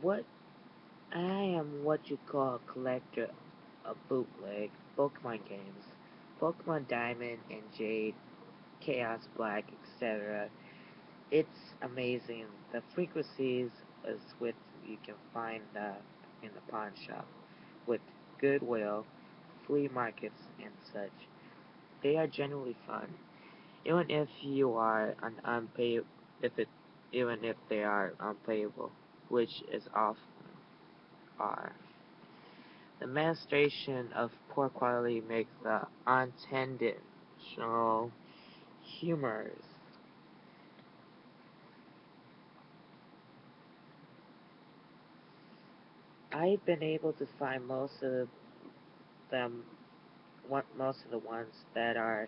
What I am what you call a collector of bootleg Pokemon games. Pokemon Diamond and Jade, Chaos Black, etc. It's amazing the frequencies is with you can find in the pawn shop with Goodwill, flea markets and such. They are genuinely fun. Even if you are an unpay if it even if they are unpayable, which is often are. The administration of poor quality makes the unintentional humors. I've been able to find them, most of the ones that are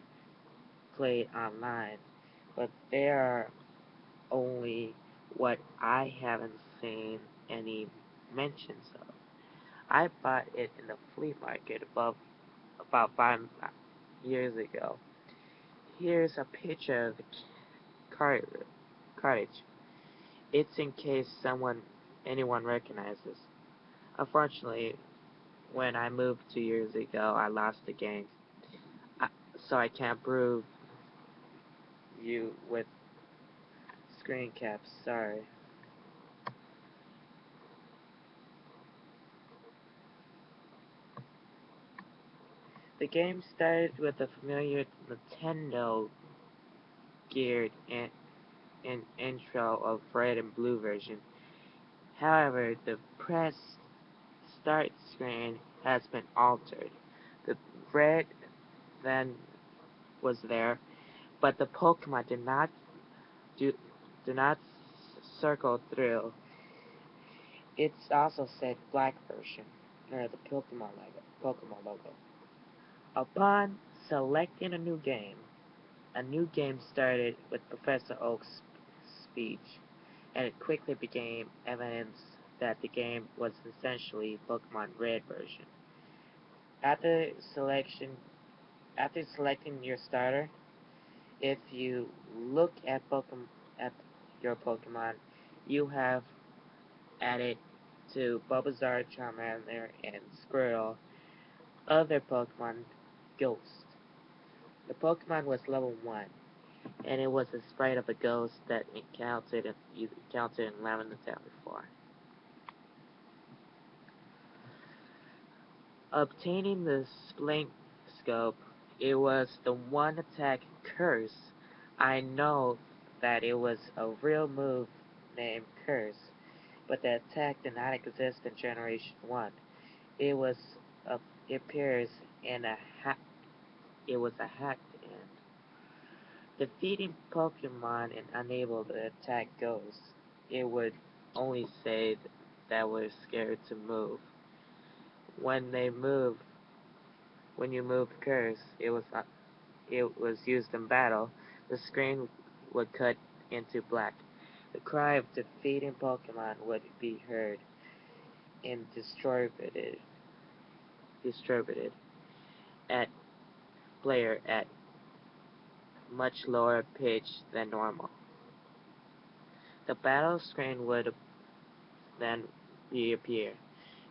played online, but there are only what I haven't seen any mentions of. I bought it in the flea market about 5 years ago. Here's a picture of the cartridge. It's in case anyone recognizes. Unfortunately, when I moved 2 years ago, I lost the game, I, so I can't prove you with screen caps. Sorry. The game started with a familiar Nintendo geared intro of red and blue version. However, the press start screen has been altered. The red then was there, but the Pokemon do, do not circle through. It's also said black version near the Pokemon logo. Upon selecting a new game started with Professor Oak's speech, and it quickly became evidence that the game was essentially Pokemon Red version. After selection, after selecting your starter, if you look at your Pokemon, you have added to Bulbasaur, Charmander, and Squirtle other Pokemon Ghost. The Pokemon was level 1, and it was a sprite of a ghost that you encountered in Lavender Town before. Obtaining the Splink Scope, it was the one attack curse. I know that it was a real move named Curse, but the attack did not exist in Generation 1. It was a, it appears in a ha- it was a hacked in. Defeating Pokemon and unable to attack ghosts, it would only say that were scared to move. When they move, when you moved Curse, it was used in battle. The screen would cut into black. The cry of defeating Pokemon would be heard and distributed at player at much lower pitch than normal. The battle screen would then reappear,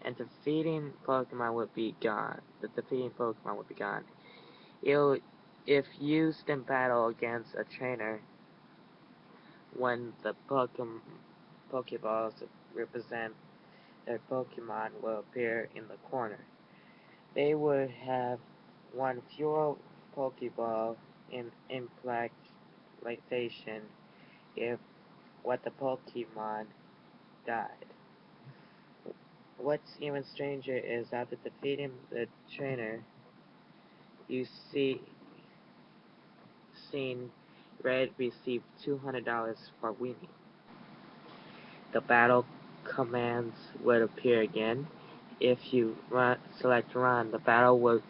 and The defeating Pokemon would be gone. It'll, if used in battle against a trainer, when the Pokeballs represent their Pokemon will appear in the corner. They would have one fewer Pokeball in implantation if what the Pokemon died. What's even stranger is after defeating the trainer, you seen Red receive $200 for winning. The battle commands would appear again. If you select run, the battle will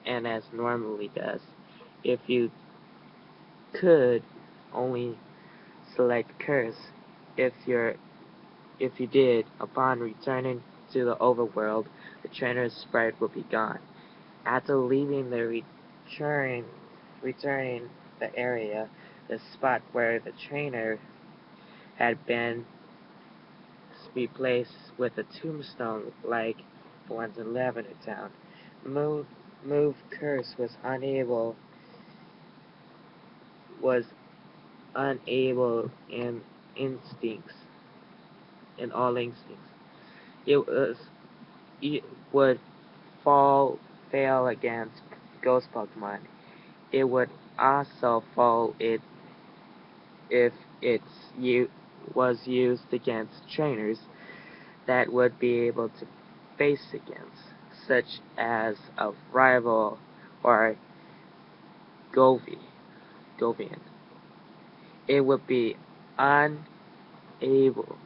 end as normally does. If you could only select curse, if you're if you did, upon returning to the overworld, the trainer's sprite will be gone. After leaving returning the area, the spot where the trainer had been replaced with a tombstone like the ones in Lavender Town. Move, Move Curse was unable instincts in all instincts. It was it would fail against ghost Pokemon. It would also fall if it was used against trainers that would be able to face against, such as a rival or Govi, Govian. It would be unable,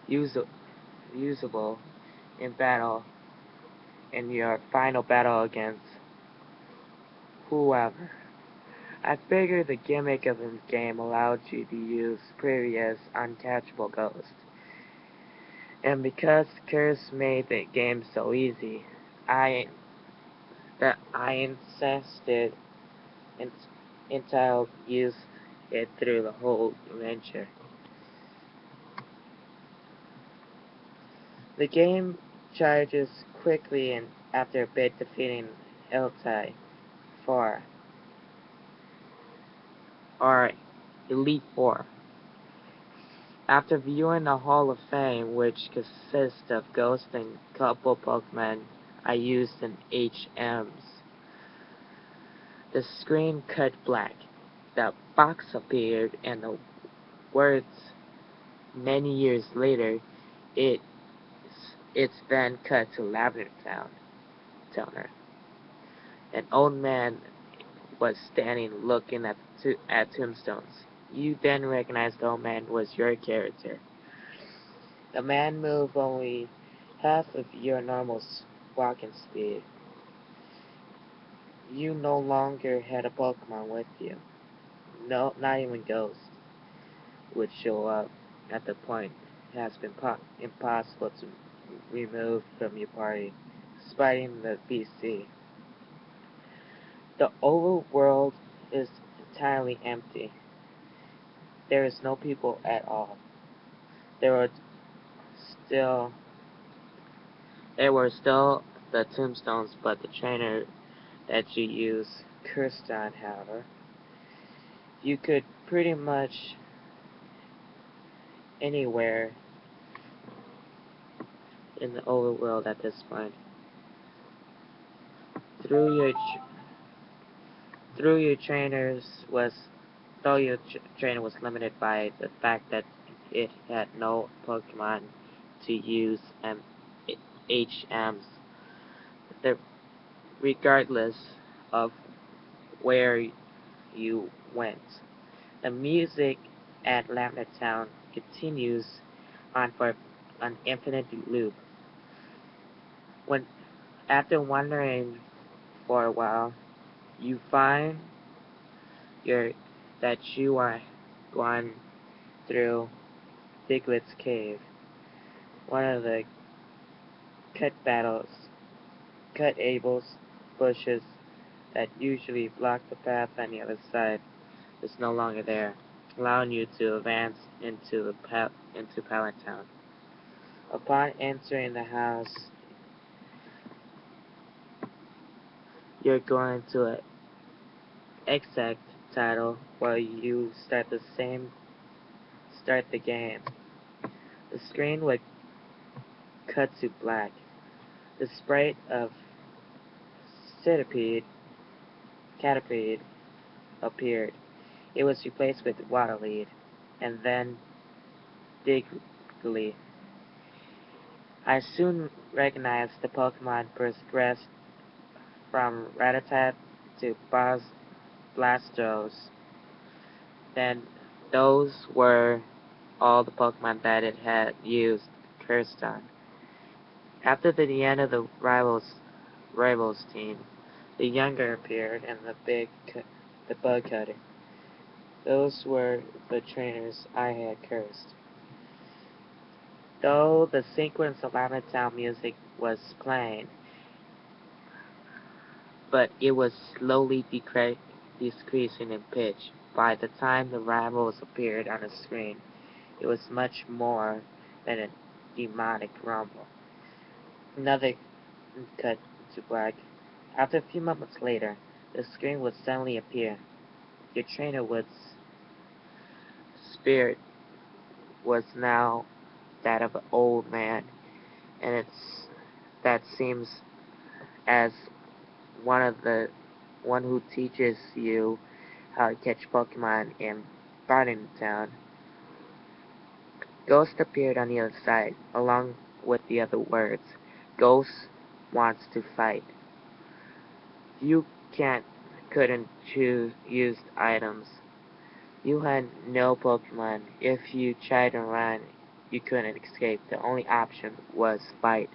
usa- usable in battle in your final battle against whoever. I figured the gimmick of the game allowed you to use previous uncatchable ghosts. And because Curse made the game so easy, I I insisted in, until use it through the whole adventure. The game charges quickly and after a bit defeating Eltai for or Elite Four. After viewing the Hall of Fame, which consists of ghosts and couple Pokemon I used in HMs, the screen cut black. The box appeared and the words many years later, it's it's then cut to Lavender Towner. An old man was standing looking at tombstones. You then recognized the old man was your character. The man moved only half of your normal walking speed. You no longer had a Pokemon with you. No, not even Ghost would show up at the point. It has been impossible to remove from your party, despite the PC. The overworld is entirely empty. There is no people at all. There were still there were still the tombstones, but the trainer that you use cursed on, however. You could pretty much anywhere in the overworld at this point. Through your through your trainers was though your trainer was limited by the fact that it had no Pokemon to use and HMs. The, regardless of where you went. The music at Lavender Town continues on for an infinite loop. When after wandering for a while, you find your that you are going through Diglett's cave, one of the cut battles, cut ables, bushes that usually block the path on the other side is no longer there, allowing you to advance into Pallet Town. Upon entering the house, you're going to an exact title where you start the game. The screen would cut to black. The sprite of Centipede, Caterpie appeared. It was replaced with Waterlead, and then Digley. I soon recognized the Pokemon progressed from Rattata to Blastos. Then those were all the Pokemon that it had used Cursed on. After the end of the rivals team, the younger appeared and the bug cutter. Those were the trainers I had cursed. Though the sequence of Town music was playing, but it was slowly decreasing in pitch. By the time the rivals appeared on the screen, it was much more than demonic rumble. Another cut to black. After a few moments later, the screen would suddenly appear. Your trainer would spirit was now that of an old man, and that seems as one who teaches you how to catch Pokemon in Barton Town. Ghost appeared on the other side, along with the other words. Ghost wants to fight. You couldn't choose used items. You had no Pokemon. If you tried to run, you couldn't escape. The only option was fight.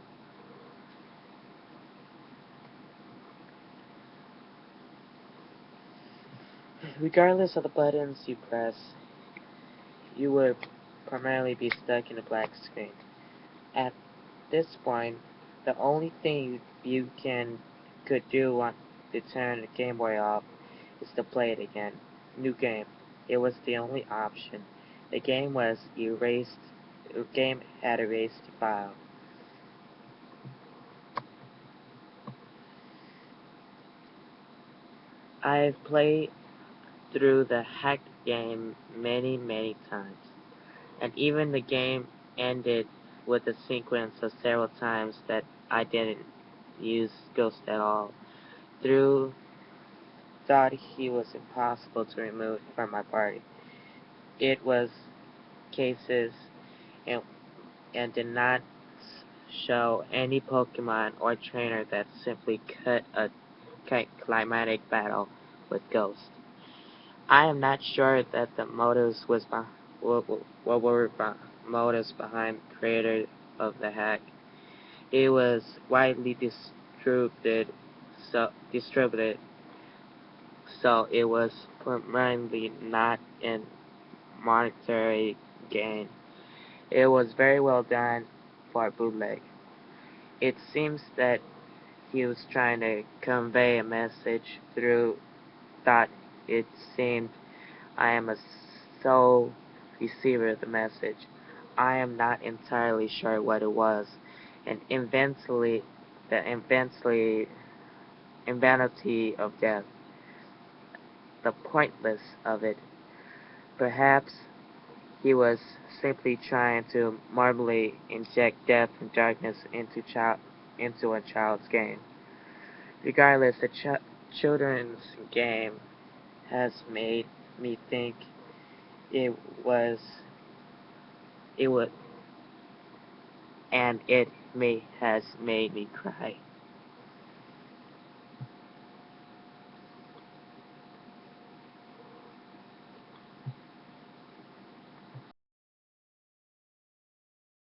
Regardless of the buttons you press, you would primarily be stuck in a black screen. At this point, the only thing could do to turn the Game Boy off is to play it again. New game. It was the only option. The game was erased. The game had erased the file. I've played through the hacked game many, many times, and even the game ended with a sequence of several times that I didn't use Ghost at all. Through thought he was impossible to remove from my party. It was cases and, and did not show any Pokemon or trainer that simply cut a climatic battle with Ghost. I am not sure that the motives what were motives behind the creator of the hack. It was widely distributed, so it was primarily not in monetary gain. It was very well done for a bootleg. It seems that he was trying to convey a message through thought. It seemed I am a sole receiver of the message. I am not entirely sure what it was, and eventually invanity of death, the pointless of it. Perhaps he was simply trying to marvelly inject death and darkness into a child's game. Regardless, the children's game has made me think it was it would and it has made me cry.